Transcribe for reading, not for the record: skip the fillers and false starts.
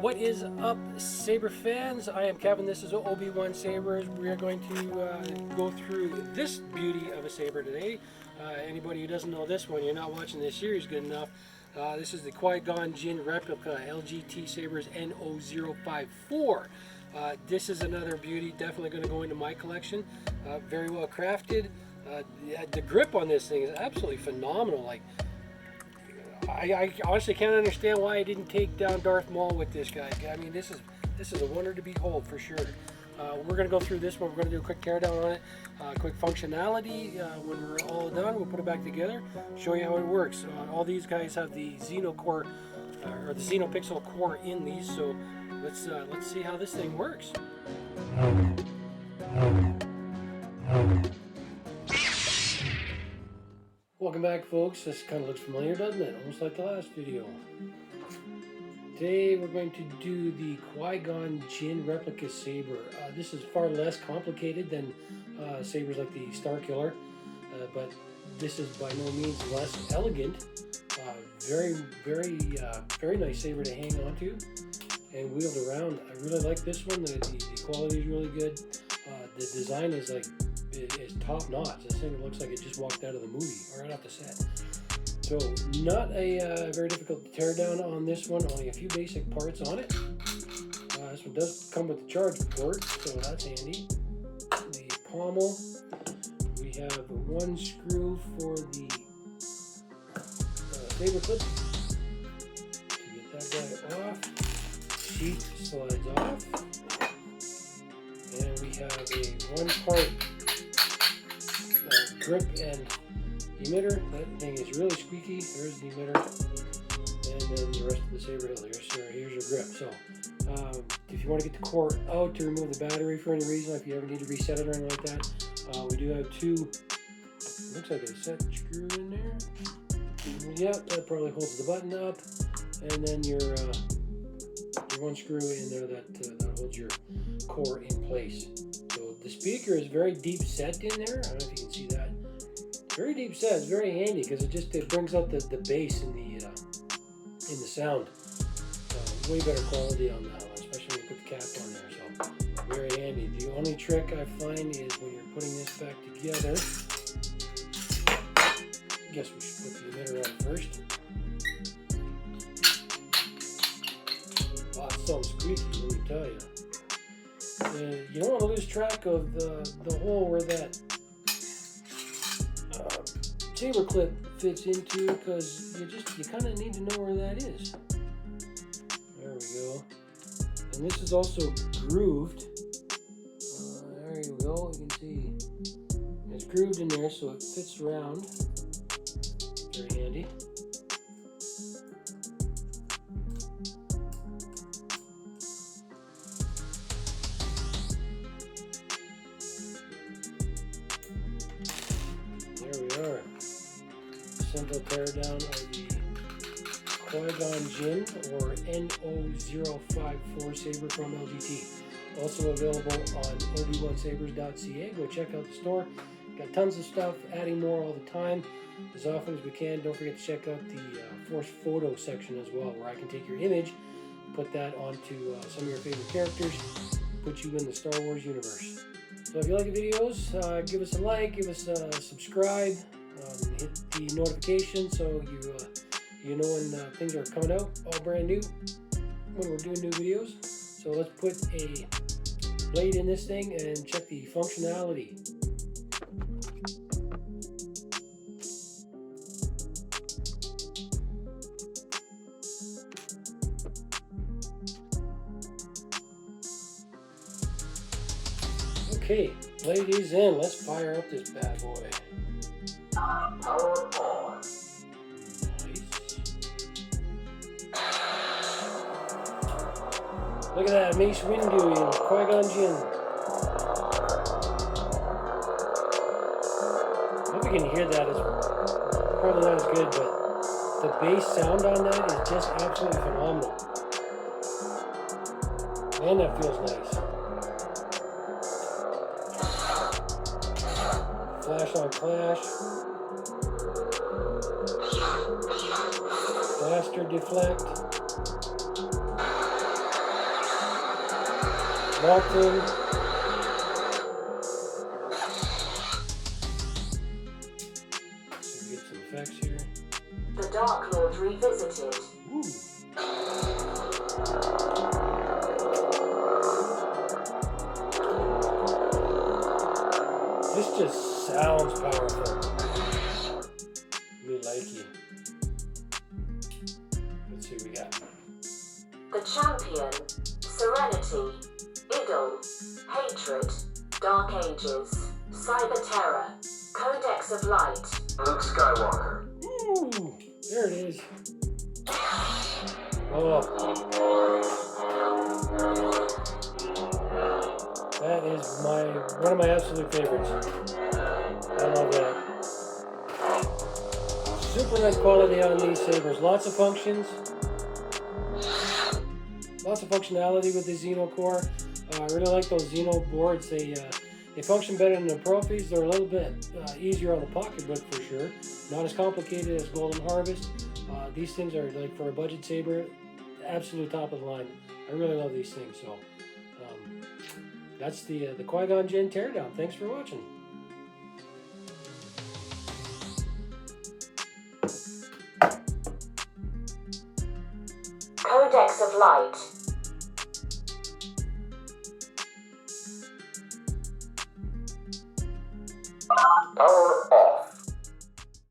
What is up, Saber fans? I am Kevin. This is OB-1 Sabers. We are going to go through this beauty of a saber today. Anybody who doesn't know this one, you're not watching this series good enough. This is the Qui-Gon Jinn replica LGT Sabers NO.054. This is another beauty, definitely going to go into my collection. Very well crafted. The grip on this thing is absolutely phenomenal. Like, I honestly can't understand why I didn't take down Darth Maul with this guy. I mean, this is a wonder to behold for sure. We're going to go through this one. We're going to do a quick teardown on it, quick functionality. When we're all done, we'll put it back together, show you how it works. All these guys have the or the Xenopixel core in these. So let's see how this thing works. Welcome back, folks. This kind of looks familiar, doesn't it? Almost like the last video. Today we're going to do the Qui-Gon Jinn replica saber. This is far less complicated than sabers like the Star Killer, but this is by no means less elegant. Very nice saber to hang on to and wield around. I really like this one. The quality is really good. The design is top notch. This thing looks like it just walked out of the movie or right off the set. So not a very difficult to tear down on this one. Only a few basic parts on it. This one does come with the charge port, so that's handy. The pommel. We have one screw for the saber clip to get that guy off. Sheath slides off. And we have a one-part grip and emitter. That thing is really squeaky. There's the emitter. And then the rest of the saber hilt. Here's your grip. So if you want to get the core out to remove the battery for any reason, if you ever need to reset it or anything like that, we do have two, looks like a set screw in there. Yep, that probably holds the button up. And then your one screw in there that holds your core in place. So the speaker is very deep set in there. I don't know if you can see that. Very deep set. It's very handy because it brings out the bass in the sound. Way better quality on that one, especially when you put the cap on there. So very handy. The only trick I find is when you're putting this back together. I guess we should put the emitter on first. Wow, it's so squeaky, let me tell you. You don't want to lose track of the hole where that saber clip fits into, because you kind of need to know where that is. There we go. And this is also grooved. There you go. You can see it's grooved in there, so it fits around. Very handy. There we are. Simple teardown of the Qui-Gon Jinn or NO.054 saber from LGT. Also available on OB-1Sabers.ca. Go check out the store. Got tons of stuff, adding more all the time. As often as we can. Don't forget to check out the Force Photo section as well, where I can take your image, put that onto some of your favorite characters, put you in the Star Wars universe. So if you like the videos, give us a like, give us a subscribe, hit the notification so you know when things are coming out, all brand new, when we're doing new videos. So let's put a blade in this thing and check the functionality. Okay, blade is in. Let's fire up this bad boy. Power on. Nice. Look at that, Mace Windu in Qui-Gon Jinn. I hope you can hear that. It's probably not as good, but the bass sound on that is just absolutely phenomenal. And that feels nice. Flash on flash. Blaster deflect. Molten. Get some effects here. The Dark Lord Revisited. Ooh. This just sounds powerful. Me likey. Let's see what we got. The Champion. Serenity. Idol. Hatred. Dark Ages. Cyber Terror. Codex of Light. Luke Skywalker. Ooh, there it is. Oh. That is one of my absolute favorites. I love that. Super nice quality on these sabers. Lots of functions. Lots of functionality with the Xeno core. I really like those Xeno boards. They function better than the Profis. They're a little bit easier on the pocketbook for sure. Not as complicated as Golden Harvest. These things are like for a budget saber, absolute top of the line. I really love these things. So that's the Qui-Gon Jinn Teardown. Thanks for watching. Codex of Light. Power off.